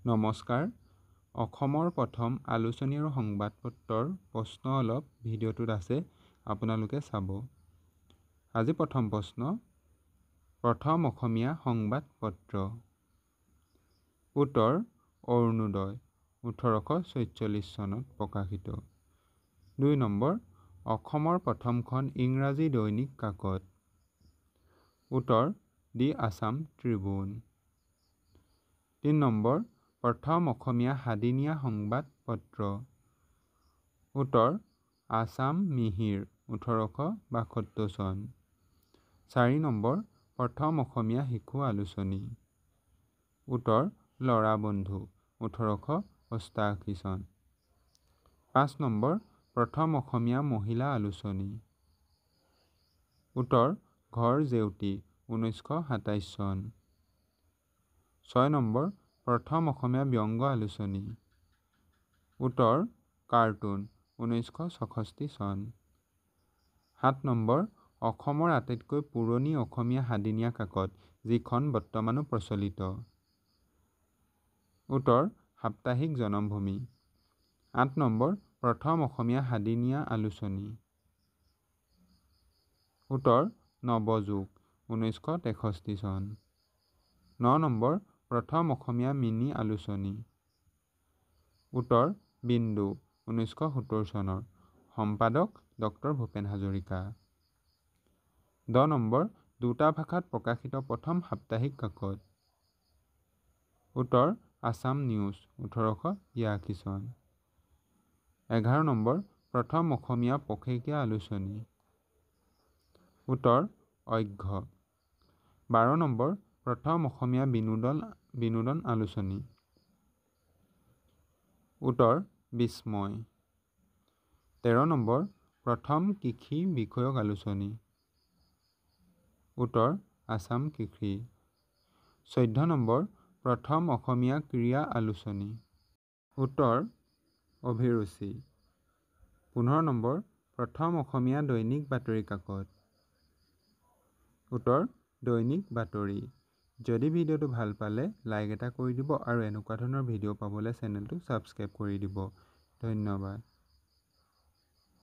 নমস্কাৰ। অসমৰ প্ৰথম আলোচনী আৰু সংবাদপত্ৰৰ প্ৰশ্ন অলপ ভিডিঅ'টোত আছে, আপোনালোকে চাব। আজি প্ৰথম প্ৰশ্ন, প্ৰথম অসমীয়া সংবাদপত্ৰ। উত্তৰ অৰুণোদয়, 1846 চনত প্ৰকাশিত। 2 নম্বৰ, অসমৰ প্ৰথমখন ইংৰাজী দৈনিক কাকত। উত্তৰ দি আছাম ট্ৰিবিউন। 3 নম্বৰ, প্ৰথম অসমীয়া সাদিনীয়া সংবাদপত্ৰ। উত্তৰ আছাম মিহিৰ, 1862 চন। 4 নম্বৰ, প্ৰথম অসমীয়া শিশু আলোচনী। উত্তৰ ল'ৰা বন্ধু, 1888 চন। 5 নম্বৰ, প্ৰথম অসমীয়া মহিলা আলোচনী। উত্তৰ ঘৰ জেউতী, 1927 চন। 6 নম্বৰ, প্ৰথম অসমীয়া ব্যংগ আলোচনী। উত্তৰ কাৰ্টুন, 1964 চন। 7 নম্বৰ, অসমৰ আটাইতকৈ পুৰণি অসমীয়া সাদিনীয়া কাকত, যিখন বৰ্তমানো প্ৰচলিত। উত্তৰ সাপ্তাহিক জনমভূমি। 8 নম্বৰ, প্ৰথম অসমীয়া সাদিনীয়া আলোচনী। উত্তৰ নৱযুগ, 1963 চন। 9 নম্বৰ, প্ৰথম অসমীয়া মিনি আলোচনী। উত্তৰ বিন্দু, 1970 চনৰ। সম্পাদক ডক্টৰ ভূপেন হাজৰিকা। 10 নম্বৰ, দুটা ভাষাত প্ৰকাশিত প্ৰথম সাপ্তাহিক কাকত। উত্তৰ আছাম নিউজ, 1882 চন। 11 নম্বৰ, প্ৰথম অসমীয়া পষেকীয়া আলোচনী। উত্তৰ অক্ষ। 12 নম্বৰ, প্ৰথম অসমীয়া বিনোদন আলোচনী। উত্তৰ বিস্ময়। 13 নম্বৰ, প্ৰথম কৃষি বিষয়ক আলোচনী। উত্তৰ আছাম কৃষি। 14 নম্বৰ, প্ৰথম অসমীয়া ক্ৰীড়া আলোচনী। উত্তৰ অভিৰুচি। 15 নম্বৰ, প্ৰথম অসমীয়া দৈনিক বাতৰি কাকত। উত্তৰ দৈনিক বাতৰি। যদি ভিডিঅ'টো ভাল পালে লাইক এটা কৰি দিব আৰু এনেকুৱা ধৰণৰ ভিডিঅ' পাবলৈ চেনেলটো ছাবস্ক্ৰাইব কৰি দিব। ধন্যবাদ।